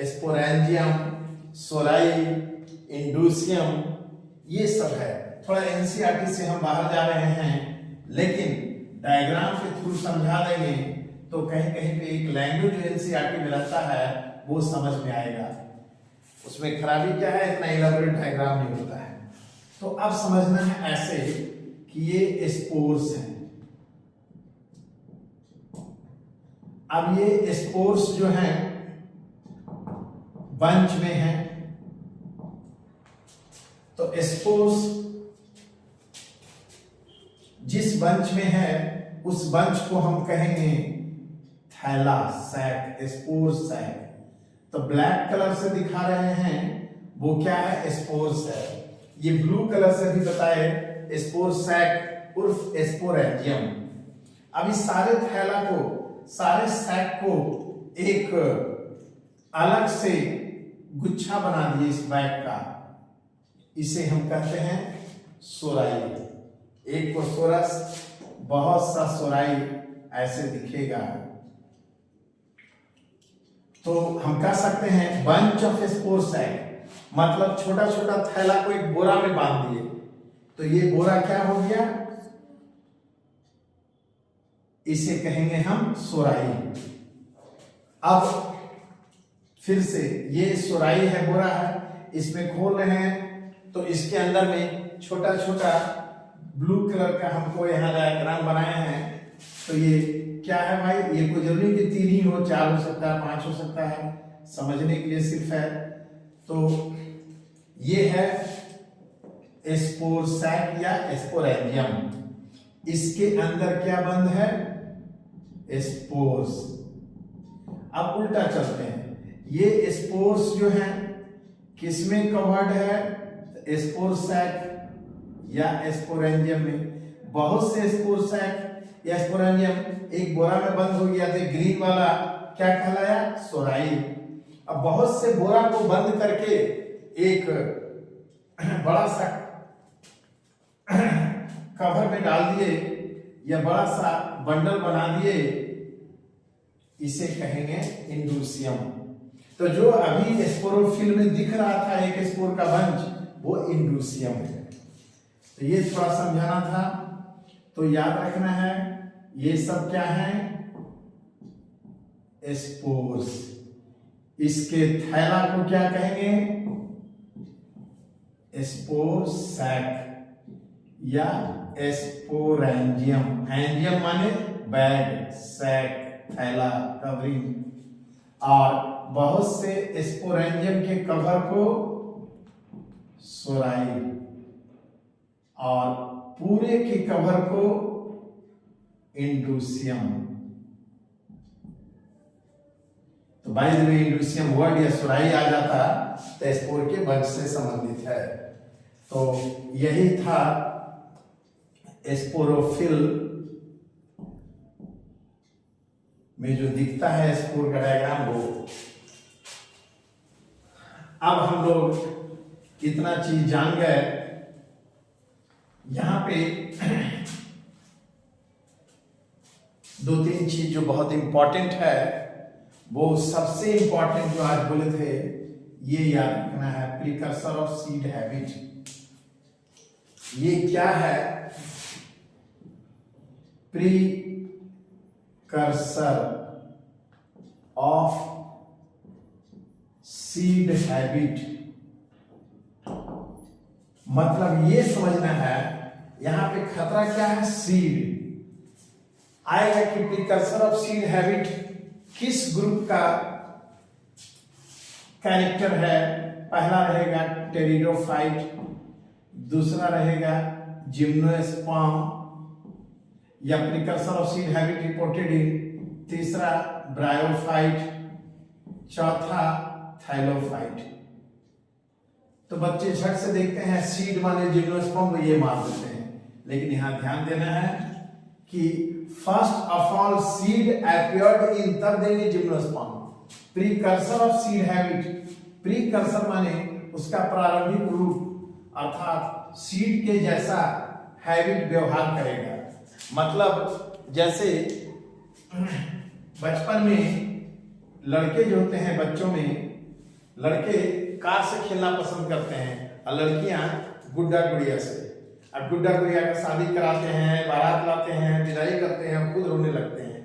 sporangium, sori, indusium, ये सब है। थोड़ा एनसीईआरटी से हम बाहर जा रहे हैं, लेकिन डायग्राम के थ्रू समझा देंगे तो कहीं कहीं पे एक लैंग्वेज जो एनसीईआरटी में रहता है वो समझ में आएगा। उसमें खराबी क्या है? इतना इलाबोरेट डायग्राम नहीं होता है। तो अब समझना है ऐसे कि ये स्पोर्स हैं। अब ये स्पोर्स जो हैं बंच में हैं, तो स्पोर्स जिस बंच में है उस बंच को हम कहेंगे थैला, सैक, स्पोर सैक। तो ब्लैक कलर से दिखा रहे हैं वो क्या है? स्पोर्स है। ये ब्लू कलर से भी बताए स्पोर सैक उर्फ स्पोरेंजियम। अब इस सारे थैला को, सारे सैक को एक अलग से गुच्छा बना दिए इस बैग का, इसे हम कहते हैं सोराई। एक को सोरस, बहुत सा सोराई ऐसे दिखेगा। तो हम कह सकते हैं बंच ऑफ स्पोर सैक, मतलब छोटा छोटा थैला को एक बोरा में बांध दिए, तो ये बोरा क्या हो गया? इसे कहेंगे हम सोराई। अब फिर से ये सोराई है, बोरा है, इसमें खोल रहे हैं तो इसके अंदर में छोटा छोटा ब्लू कलर का हमको यहाँ डायग्राम बनाए हैं। तो ये क्या है भाई? ये कोई जरूरी कि 3 ही हो, 4 हो सकता है, 5 हो सकता है, समझने के लिए सिर्फ है। तो ये है स्पोर सैक या स्पोरेंजियम। इसके अंदर क्या बंद है? स्पोर्स। अब उल्टा चलते हैं, ये स्पोर्स जो है किसमें कवर्ड है? स्पोर सैक या स्पोरेंजियम में। बहुत से स्पोर सैक या स्पोरेंजियम एक बोरा में बंद हो गया, तो ग्रीन वाला क्या कहलाया? सोराई। अब बहुत से बोरा को बंद करके एक बड़ा सा कवर में डाल दिए या बड़ा सा बंडल बना दिए, इसे कहेंगे इंडूसियम। तो जो अभी स्पोरोफिल में दिख रहा था एक स्पोर का बंच, वो इंडूसियम है। तो ये थोड़ा समझाना था। तो याद रखना है ये सब क्या है, स्पोर्स। इसके थैला को क्या कहेंगे, स्पोर सैक या स्पोरेंजियम। एंजियम माने बैग, सैक, थैला, कवरिंग। और बहुत से स्पोरेंजियम के कवर को सोराई और पूरे के कवर को इंडूसियम। तो by the way indusium word या सोराई आ जाता तो स्पोर के वंश से संबंधित है। तो यही था स्पोरोफिल में जो दिखता है स्पोर का डायग्राम वो। अब हम लोग इतना चीज जान गए। यहां पे दो तीन चीज जो बहुत इंपॉर्टेंट है, वो सबसे इंपॉर्टेंट जो आज बोले थे ये याद रखना है, प्रीकर्सर ऑफ सीड हैबिट। ये क्या है, प्रीकर्सर ऑफ सीड हैबिट। मतलब ये समझना है यहां पे खतरा क्या है, सीड आएगा कि प्रीकर्सर ऑफ सीड हैबिट किस ग्रुप का कैरेक्टर है। पहला रहेगा टेरिडोफाइट, दूसरा रहेगा जिम्नोस्पर्म या precursor of seed habit reported in, तीसरा ब्रायोफाइट, चौथा थाइलोफाइट। तो बच्चे झट से देखते हैं सीड माने जिम्नोस्पर्म, तो ये मान देते हैं। लेकिन यहां ध्यान देना है कि first of all seed appeared in, तब देंगे gymnosperm. Precursor of seed habit, precursor माने उसका प्रारंभिक रूप, अर्थात सीड के जैसा हैबिट व्यवहार करेगा। मतलब जैसे बचपन में लड़के जो होते हैं, बच्चों में लड़के कार से खेलना पसंद करते हैं और लड़कियां गुड्डा गुड़िया से। अब गुड्डा गुड़िया का शादी कराते हैं, बारात लाते हैं, विदाई करते हैं, खुद रोने लगते हैं।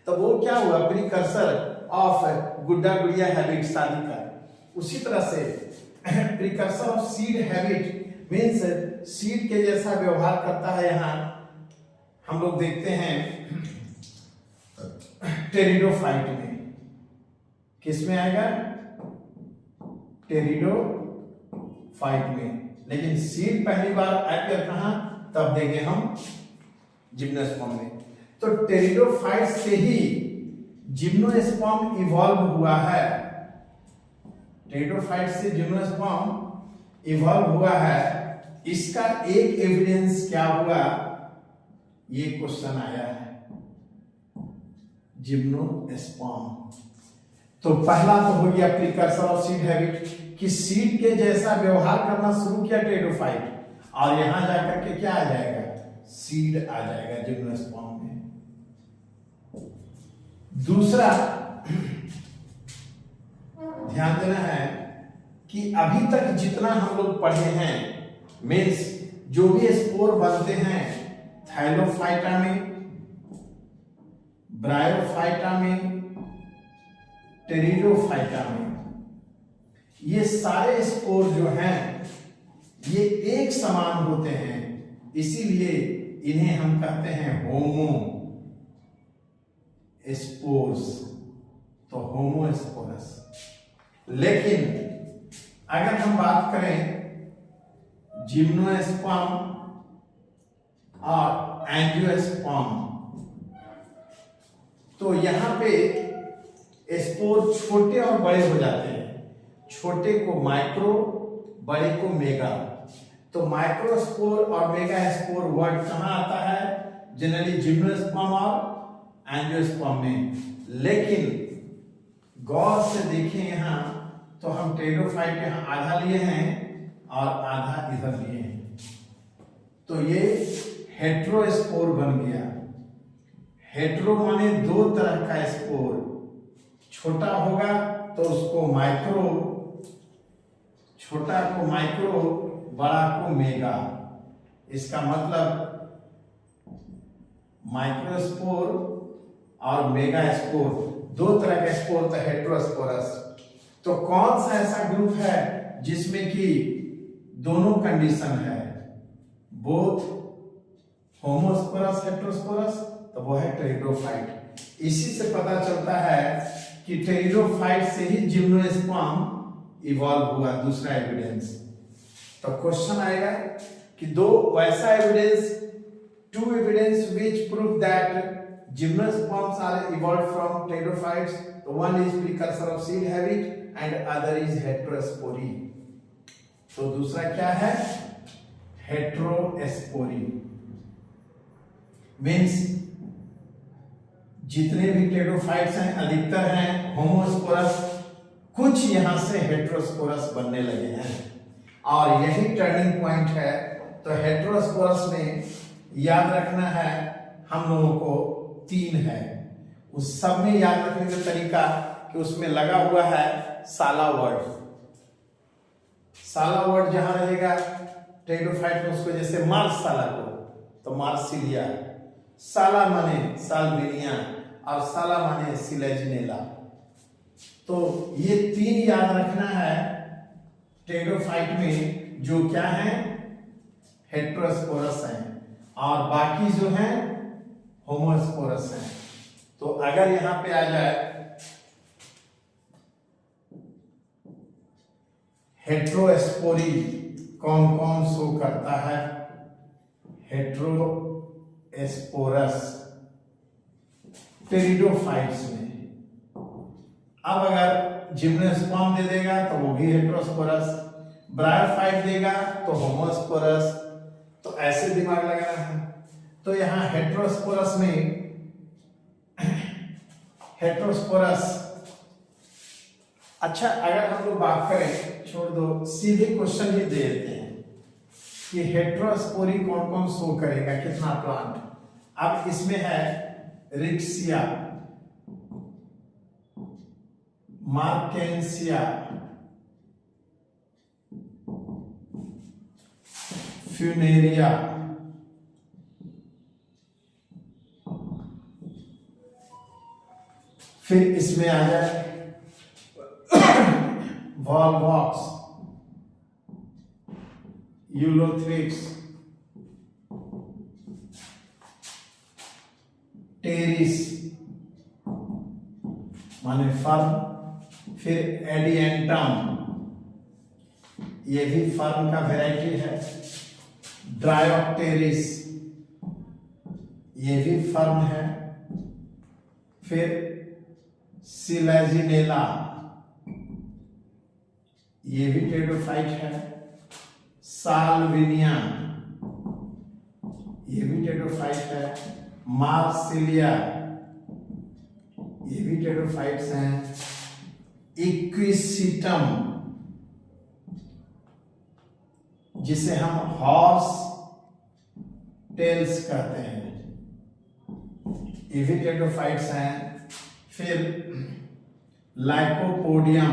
तो वो क्या हुआ, प्रीकर्सर ऑफ गुड्डा गुड़िया हैबिट, शादी का। उसी तरह से precursor of seed habit means seed के जैसा व्यवहार करता है। यहां हम लोग देखते हैं टेरिडोफाइट में, किस में आएगा, टेरिडोफाइट में। लेकिन सीड पहली बार अपीयर कहां, तब देंगे हम जिम्नोस्पर्म में। तो टेरिडोफाइट से ही जिम्नोस्पर्म इवॉल्व हुआ है। टेरिडोफाइट से जिम्नोस्पर्म इवॉल्व हुआ है। इसका एक एविडेंस क्या हुआ, ये क्वेश्चन आया है, जिम्नोस्पर्म। तो पहला तो हो गया प्रीकर्सर ऑफ सीड हैबिट कि सीड के जैसा व्यवहार करना शुरू किया टेरिडोफाइट, और यहां जाकर के क्या आ जाएगा, सीड आ जाएगा जिम्नोस्पर्म में। दूसरा ध्यान देना है कि अभी तक जितना हम लोग पढ़े हैं, मीन्स जो भी स्पोर बनते हैं थाइलोफाइटा में, ब्रायोफाइटा में, टेरिडोफाइटा में, ये सारे स्पोर जो हैं ये एक समान होते हैं। इसीलिए इन्हें हम कहते हैं होमो स्पोर्स। तो होमो स्पोरस। लेकिन अगर हम बात करें जिम्नोस्पर्म और एंजियोस्पर्म, तो यहां पे स्पोर छोटे और बड़े हो जाते हैं। छोटे को माइक्रो, बड़े को मेगा। तो माइक्रोस्पोर और मेगा स्पोर वर्ड कहां आता है, जनरली जिम्नोस्पर्म और एंजियोस्पर्म में। लेकिन गौर से देखें यहां, तो हम टेरिडोफाइट यहां आधा लिए हैं और आधा इधर लिए हैं, तो ये हेट्रोस्पोर बन गया। हेट्रो माने दो तरह का स्पोर, छोटा होगा तो उसको माइक्रो, छोटा को माइक्रो, बड़ा को मेगा। इसका मतलब माइक्रोस्पोर और मेगा स्पोर, दो तरह के स्पोर तो हेटेरोस्पोरस। तो कौन सा ऐसा ग्रुप है जिसमें कि दोनों कंडीशन है, बोथ होमोस्पोरस हेटेरोस्पोरस, तो वो है टेरिडोफाइट। इसी से पता चलता है कि टेरिडोफाइट से ही जिम्नोस्पर्म इवॉल्व हुआ। दूसरा एविडेंस, तो क्वेश्चन आएगा कि दो वैसा evidence, two evidence which prove that gymnosperms are evolved from pteridophytes. So one is precursor of seed habit and other is heterospory. तो दूसरा क्या है, हेटेरोस्पोरी। मीन्स जितने भी टेरिडोफाइट्स हैं अधिकतर हैं होमोस्पोरस, कुछ यहां से हेटेरोस्पोरस बनने लगे हैं और यही टर्निंग पॉइंट है। तो हेटेरोस्पोरस में याद रखना है हम लोगों को 3 है। उस सब में याद रखने का तरीका कि उसमें लगा हुआ है साला वर्ड। साला वर्ड जहां रहेगा टेरिडोफाइट में, उसको जैसे मार्स साला को तो मार्सिलिया, साला माने साल्विनिया और साला माने सिलेजिनेला। तो ये 3 याद रखना है टेरिडोफाइट में, जो क्या है हेटेरोस्पोरस है और बाकी जो है होमोस्पोरस है। तो अगर यहां पे आ जाए हेटेरोस्पोरी कौन कौन शो करता है, हेटेरोस्पोरस टेरिडोफाइट्स में। अब अगर जिम्नोस्पर्म दे देगा तो वो भी हेटेरोस्पोरस, ब्रायोफाइट देगा तो होमोस्पोरस। तो ऐसे दिमाग लगाना है। तो यहां हेटेरोस्पोरस में, हेटेरोस्पोरस, अच्छा अगर हम लोग बात करें, छोड़ दो, सीधे क्वेश्चन ही दे देते हैं कि हेटेरोस्पोरी कौन कौन शो करेगा, कितना प्लांट। अब इसमें है रिक्सिया, मार्केंसिया, फ्यूनेरिया, फिर इसमें आ जाए वॉलवॉक्स, यूलोथ्रिक्स, टेरिस माने फर्न, फिर एडिएंटम, ये भी फर्न का वेराइटी है, ड्रायोप्टेरिस, ये भी फर्न है, फिर सिलेजिनेला, ये भी टेरिडोफाइट है, साल्विनिया, ये भी टेरिडोफाइट है, मार्सिलिया, ये भी टेरिडोफाइट्स हैं, इक्विसिटम जिसे हम हॉर्स टेल्स कहते हैं, ये भी टेरिडोफाइट्स हैं। फिर लाइकोपोडियम,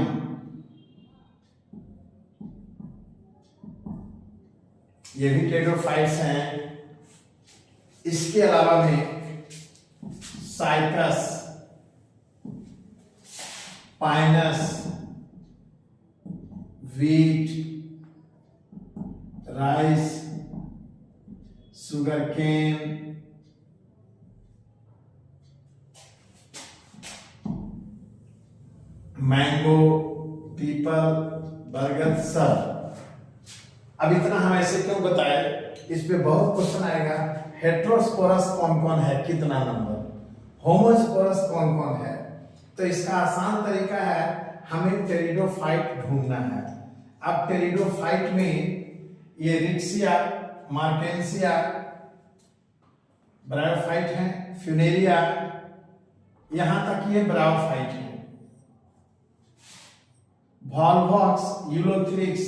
ये भी टेरिडोफाइट्स हैं। इसके अलावा में cycas, pinus, wheat, rice, sugar cane, mango, पीपल, बरगद, सब। अब इतना हम ऐसे क्यों बताए, इस पे बहुत क्वेश्चन आएगा। हेटेरोस्पोरस कौन कौन है, कितना नंबर, होमोस्पोरस कौन कौन है। तो इसका आसान तरीका है, हमें टेरिडोफाइट ढूंढना है। अब टेरिडोफाइट में ये रिक्सिया, मार्केंसिया, ब्रायोफाइट है, फ्यूनेरिया, यहां तक ये ब्रायोफाइट है, वॉलवॉक्स, यूलोथ्रिक्स,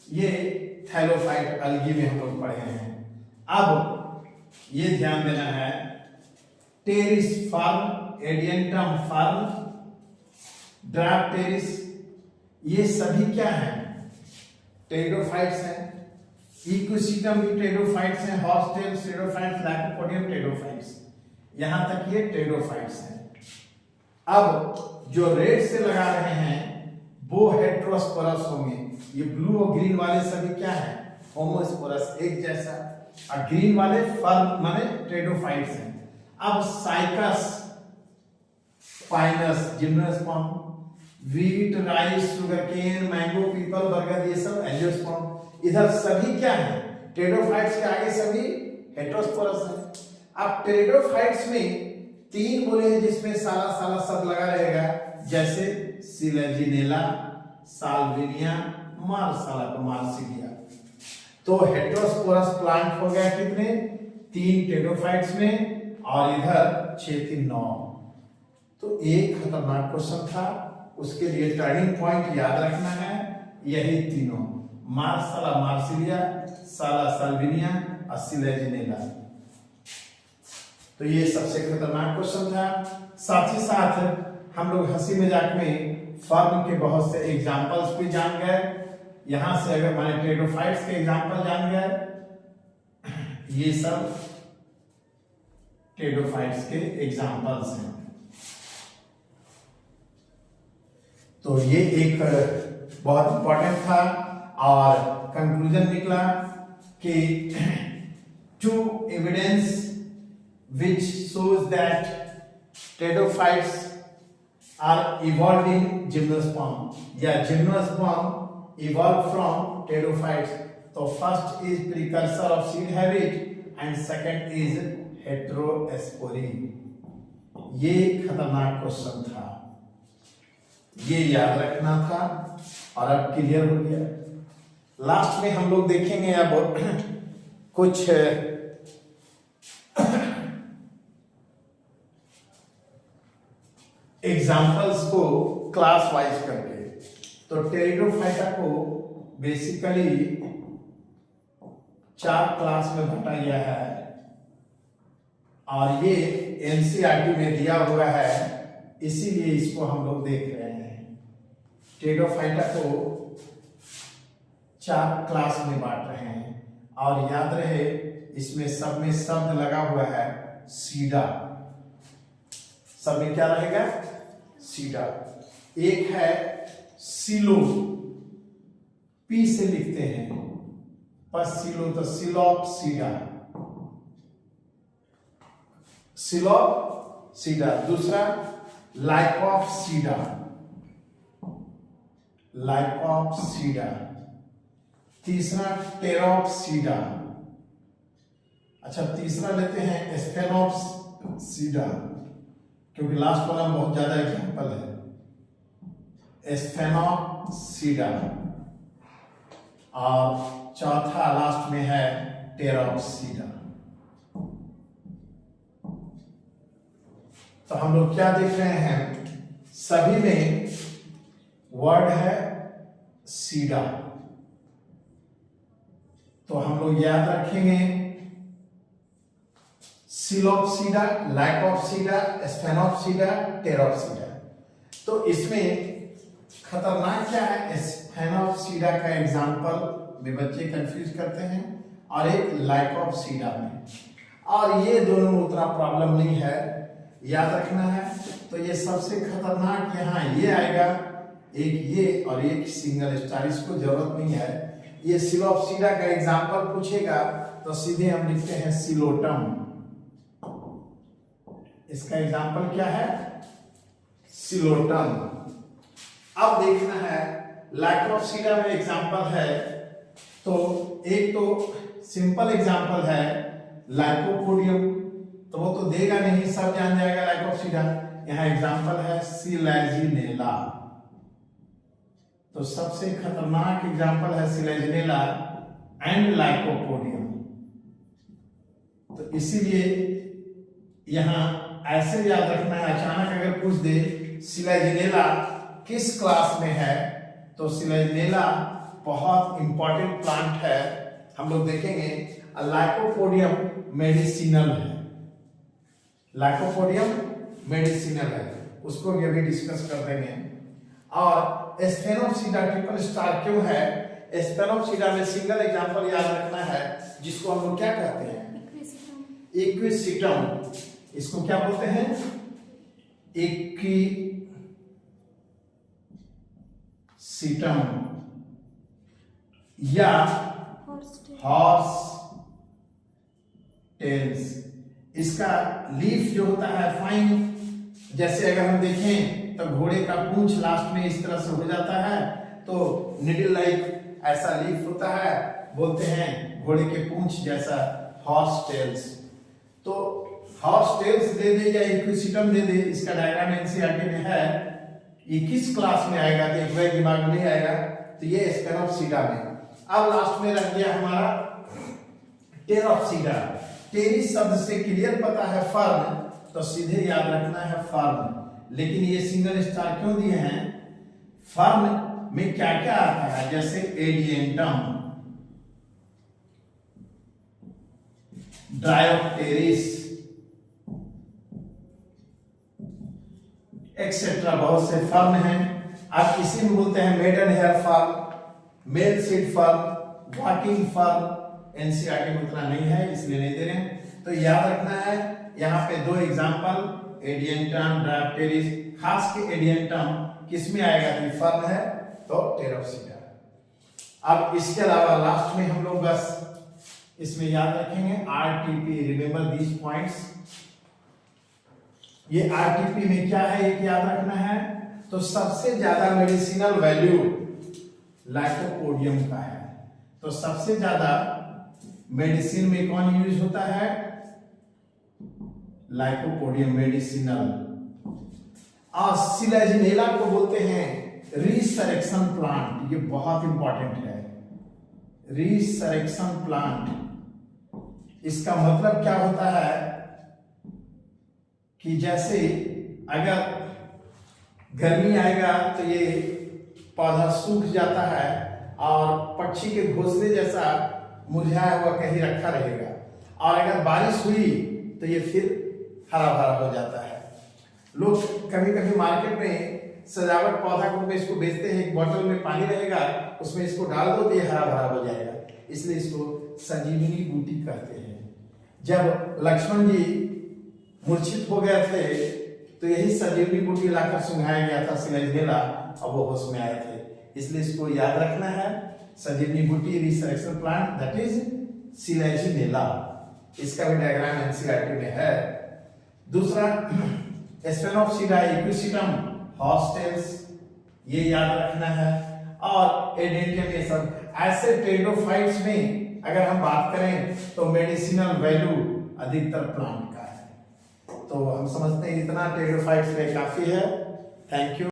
ये थैलोफाइट अलगी में हम लोग पढ़े हैं। अब ये ध्यान देना है, टेरिस फर्न, एडिएंटम फर्न, ड्राप्टेरिस, ये सभी क्या है? टेरिडोफाइट्स हैं। इकोसिस्टम भी टेरिडोफाइट्स हैं, हॉर्सटेल्स टेरिडोफाइट्स, लाइकोपोडियम टेरिडोफाइट्स, यहां तक ये टेरिडोफाइट्स हैं। अब जो रेड से लगा रहे हैं वो हेटेरोस्पोरस होंगे। ये ब्लू और ग्रीन वाले सभी क्या है? होमोस्पोरस, एक जैसा। और ग्रीन वाले फर्म माने टेरिडोफाइट्स हैं। अब cycas, Pinus, gymnosperm, wheat, rice, sugarcane, mango, पीपल, बरगद, ये सब एंजियोस्पर्म। इधर सभी क्या है? टेरिडोफाइट्स के आगे सभी हेटेरोस्पोरस है। अब टेरिडोफाइट्स में 3 बोले हैं जिसमें साला साला सब लगा रहेगा, जैसे सिलेजिनेला, साल्विनिया, मार्साला को मार्सिलिया। तो हेटेरोस्पोरस प्लांट हो गया कितने? 3 टेरिडोफाइट्स में, और इधर 6 3 9। तो एक खतरनाक क्वेश्चन था, उसके लिए टर्निंग पॉइंट याद रखना है, यही तीनों, मार्साला मार्सिलिया, साला साल्विनिया और सिलेजिनेला। तो ये सबसे खतरनाक क्वेश्चन था। साथ ही साथ हम लोग हंसी मजाक में फर्म के बहुत से एग्जांपल्स भी जान गए। यहां से अगर माने टेरिडोफाइट्स के एग्जांपल जान गए, ये सब टेरिडोफाइट्स के एग्जांपल्स हैं। तो ये एक बहुत इंपॉर्टेंट था, और कंक्लूजन निकला कि 2 evidence which shows that pteridophytes are evolved in gymnosperm, या gymnosperm evolved from pteridophytes. तो first is precursor of seed habit and second is heterospory। ये खतरनाक क्वेश्चन था, ये याद रखना था, और अब क्लियर हो गया। लास्ट में हम लोग देखेंगे अब कुछ एग्जाम्पल्स को क्लास वाइज करके। तो टेरिडोफाइटा को बेसिकली 4 क्लास में बांटा गया है, और ये एनसीईआरटी में दिया हुआ है, इसीलिए इसको हम लोग देख रहे हैं। टेरिडोफाइटा को 4 क्लास में बांट रहे हैं, और याद रहे इसमें सब में शब्द लगा हुआ है सीडा। सब में क्या रहेगा? सीडा। एक है सिलो, पी से लिखते हैं, पर सिलो तो सिलोपसीडा, सिलोपसीडा। दूसरा लाइकोप्सीडा, लाइकोप्सीडा। तीसरा टेरोप्सीडा। अच्छा, तीसरा लेते हैं स्फेनोप्सीडा, क्योंकि लास्ट वाला में बहुत ज्यादा एग्जांपल है। स्फेनोप्सीडा। और चौथा लास्ट में है टेरोप्सीडा। तो हम लोग क्या देख रहे हैं? सभी में वर्ड है सीडा। तो हम लोग याद रखेंगे सिलोपसीडा, लाइकोप्सीडा, स्फेनोप्सीडा, टेरोप्सीडा। तो इसमें खतरनाक क्या है? स्फेनोप्सीडा का एग्जांपल में बच्चे कंफ्यूज करते हैं, और एक लाइकोप्सीडा में, और ये दोनों उतना प्रॉब्लम नहीं है, याद रखना है। तो ये सबसे खतरनाक यहाँ ये आएगा, एक ये और एक सिंगल स्टार, इसको जरूरत नहीं है। ये सिलोपसीडा का एग्जांपल पूछेगा तो सीधे हम लिखते हैं सिलोटम। इसका एग्जांपल क्या है? सिलोटम। अब देखना है लाइकोप्सीडा में एग्जांपल है, तो एक तो सिंपल एग्जांपल है लाइकोपोडियम, तो वो तो देगा नहीं, सब जान जाएगा लाइकोप्सीडा। यहाँ एग्जांपल है सिलेजिनेला। तो सबसे खतरनाक एग्जांपल है सिलेजिनेला एंड लाइकोपोडियम। तो इसीलिए यहां ऐसे याद रखना है, अचानक अगर पूछ दे सिलेजिनेला किस क्लास में है, तो सिलेजिनेला बहुत इंपॉर्टेंट प्लांट है, हम लोग देखेंगे। लाइकोपोडियम मेडिसिनल है, लाइकोपोडियम मेडिसिनल है, उसको भी अभी डिस्कस कर देंगे। और स्पेनोप्सिडा ट्रिपल स्टार क्यों है? स्पेनोप्सिडा में सिंगल एग्जांपल याद रखना है, जिसको हम लोग क्या कहते हैं? इक्विसिटम। इसको क्या बोलते हैं? इक्विसिटम या हॉर्स टेल्स। इसका लीफ जो होता है फाइन, जैसे अगर हम देखें तो घोड़े का पूंछ लास्ट में इस तरह से हो जाता है, तो निडल लाइक ऐसा लीफ होता है, बोलते हैं घोड़े के पूंछ जैसा, हॉर्स टेल्स। तो हॉर्स टेल्स दे दे या इक्विसिटम दे दे, इसका डायग्राम एनसीईआरटी में है। ये किस क्लास में आएगा? तो एक बार दिमाग में नहीं आएगा, तो ये स्पेनोप्सिडा में। अब लास्ट में रह गया हमारा टेरोप्सिडा। टेरिस शब्द से क्लियर पता है फर्न, तो सीधे याद रखना है फर्न। लेकिन ये सिंगल स्टार क्यों दिए हैं? फर्न में क्या क्या आता है? जैसे एडिएंटम, ड्रायोप्टेरिस एक्सेट्रा, बहुत से फर्न हैं। आप इसी में बोलते हैं maiden hair fern, male seed fern, walking fern. NCERT में उतना नहीं है इसलिए नहीं दे रहे हैं, तो याद रखना है। यहाँ पे दो एग्जांपल, एडिएंटम, ड्रायोप्टेरिस। खास के एडिएंटम किस में आएगा? तो फर्न है, तो टेरोप्सिडा। अब इसके अलावा लास्ट में हम लोग बस इसमें याद रखेंगे आरटीपी। Remember these points. ये आरटीपी में क्या है ये याद रखना है। तो सबसे ज्यादा मेडिसिनल वैल्यू लाइकोपोडियम का है। तो सबसे ज्यादा मेडिसिन में कौन यूज होता है? Lycopodium medicinal. और सिलेजिनेला को बोलते हैं रिसरेक्शन प्लांट। ये बहुत इंपॉर्टेंट है, रिसरेक्शन प्लांट। इसका मतलब क्या होता है कि जैसे अगर गर्मी आएगा तो ये पौधा सूख जाता है और पक्षी के घोंसले जैसा मुरझाया हुआ कहीं रखा रहेगा, और अगर बारिश हुई तो ये फिर हरा भरा हो जाता है। लोग कभी कभी मार्केट में सजावट पौधा को इसको बेचते हैं, एक बोतल में पानी रहेगा, उसमें इसको डाल दो तो ये हरा भरा हो जाएगा, इसलिए इसको संजीवनी बूटी कहते हैं। जब लक्ष्मण जी मूर्छित हो गए थे तो यही संजीवनी बूटी लाकर सुंघाया गया था सिलेजिनेला, और वो होश में आए थे, इसलिए इसको याद रखना है। संजीवनी बूटी resurrection plant, that is Selaginella. इसका भी डायग्राम एनसीईआरटी में है। दूसरा स्पेनोप्सिडा, इक्विसिटम, हॉर्स टेल्स, ये याद रखना है। और एडेंटियम, ये सब ऐसे टेरिडोफाइट्स में अगर हम बात करें तो मेडिसिनल वैल्यू अधिकतर प्लांट का है। तो हम समझते हैं इतना टेरिडोफाइट्स में काफी है। Thank you.